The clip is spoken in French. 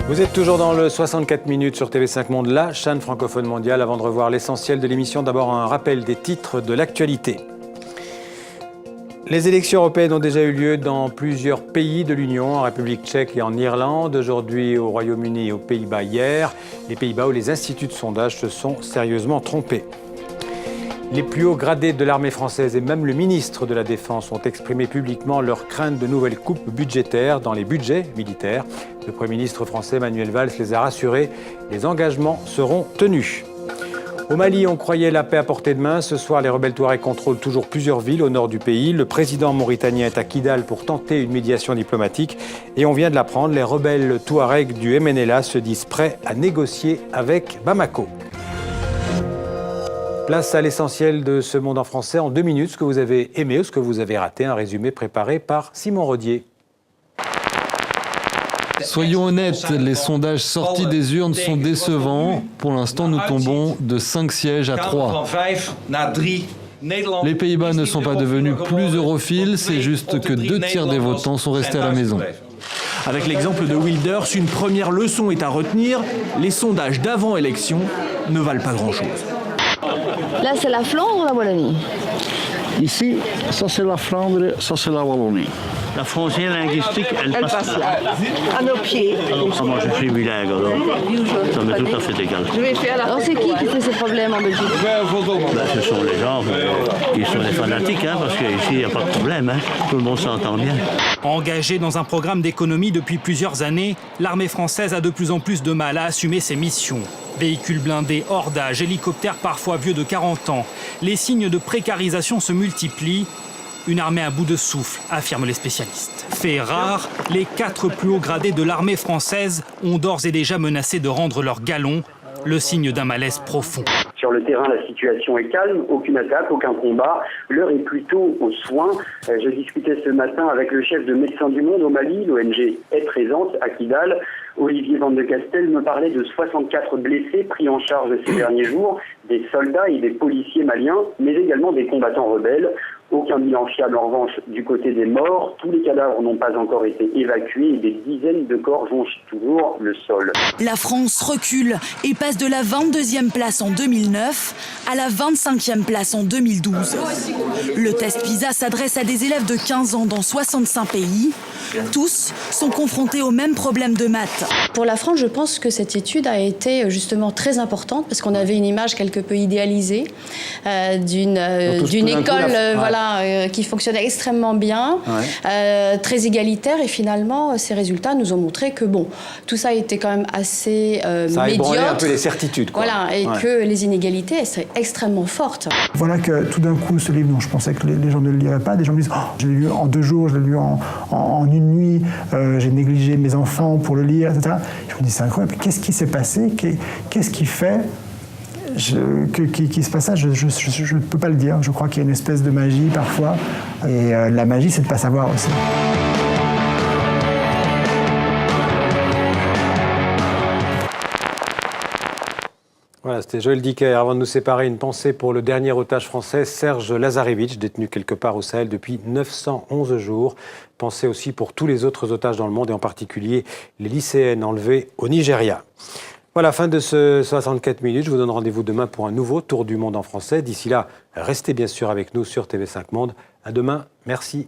Vous êtes toujours dans le 64 minutes sur TV5 Monde, la chaîne francophone mondiale. Avant de revoir l'essentiel de l'émission, d'abord un rappel des titres de l'actualité. Les élections européennes ont déjà eu lieu dans plusieurs pays de l'Union, en République tchèque et en Irlande, aujourd'hui au Royaume-Uni et aux Pays-Bas hier. Les Pays-Bas où les instituts de sondage se sont sérieusement trompés. Les plus hauts gradés de l'armée française et même le ministre de la Défense ont exprimé publiquement leur crainte de nouvelles coupes budgétaires dans les budgets militaires. Le Premier ministre français Manuel Valls les a rassurés, les engagements seront tenus. Au Mali, on croyait la paix à portée de main. Ce soir, les rebelles touaregs contrôlent toujours plusieurs villes au nord du pays. Le président mauritanien est à Kidal pour tenter une médiation diplomatique. Et on vient de l'apprendre, les rebelles touaregs du MNLA se disent prêts à négocier avec Bamako. Place à l'essentiel de ce monde en français en 2 minutes. Ce que vous avez aimé ou ce que vous avez raté. Un résumé préparé par Simon Rodier. Soyons honnêtes, les sondages sortis des urnes sont décevants. Pour l'instant, nous tombons de 5 sièges à 3. Les Pays-Bas ne sont pas devenus plus europhiles, c'est juste que 2 tiers des votants sont restés à la maison. Avec l'exemple de Wilders, une première leçon est à retenir. Les sondages d'avant-élection ne valent pas grand-chose. Là, c'est la Flandre ou la Wallonie? Ici, ça c'est la Flandre, ça c'est la Wallonie. La frontière linguistique, elle passe là, à nos pieds. Ah, moi je suis bilingue, alors ça m'est tout à fait égal. Alors c'est qui fait ces problèmes en Belgique? Ce sont les gens qui sont des fanatiques, parce qu'ici il n'y a pas de problème, tout le monde s'entend bien. Engagée dans un programme d'économie depuis plusieurs années, l'armée française a de plus en plus de mal à assumer ses missions. Véhicules blindés hors d'âge, hélicoptères parfois vieux de 40 ans. Les signes de précarisation se multiplient. Une armée à bout de souffle, affirment les spécialistes. Fait rare, les 4 plus hauts gradés de l'armée française ont d'ores et déjà menacé de rendre leur galon, le signe d'un malaise profond. Sur le terrain, la situation est calme, aucune attaque, aucun combat. L'heure est plutôt aux soins. Je discutais ce matin avec le chef de Médecins du Monde au Mali. L'ONG est présente à Kidal. Olivier Van de Castel me parlait de 64 blessés pris en charge ces derniers jours, des soldats et des policiers maliens, mais également des combattants rebelles. Aucun bilan fiable en revanche du côté des morts. Tous les cadavres n'ont pas encore été évacués et des dizaines de corps jonchent toujours le sol. La France recule et passe de la 22e place en 2009 à la 25e place en 2012. Le test PISA s'adresse à des élèves de 15 ans dans 65 pays. Tous sont confrontés aux mêmes problèmes de maths. Pour la France, je pense que cette étude a été justement très importante parce qu'on avait une image quelque peu idéalisée d'une école qui fonctionnait extrêmement bien, très égalitaire, et finalement ces résultats nous ont montré que tout ça était quand même assez médiocre. Ça a ébranlé un peu les certitudes, quoi. Voilà, et que les inégalités seraient extrêmement fortes. Voilà que tout d'un coup, ce livre dont je pensais que les gens ne le liraient pas, des gens me disent je l'ai lu en 2 jours, je l'ai lu en une nuit, j'ai négligé mes enfants pour le lire, etc. Je me dis c'est incroyable, qu'est-ce qui s'est passé, qu'est-ce qui fait qui se passe ça, je ne peux pas le dire. Je crois qu'il y a une espèce de magie parfois, et la magie c'est de ne pas savoir aussi. Voilà, c'était Joël Dicker. Avant de nous séparer, une pensée pour le dernier otage français, Serge Lazarevitch, détenu quelque part au Sahel depuis 911 jours. Pensée aussi pour tous les autres otages dans le monde, et en particulier les lycéennes enlevées au Nigeria. Voilà, fin de ce 64 minutes. Je vous donne rendez-vous demain pour un nouveau Tour du monde en français. D'ici là, restez bien sûr avec nous sur TV5 Monde. À demain. Merci.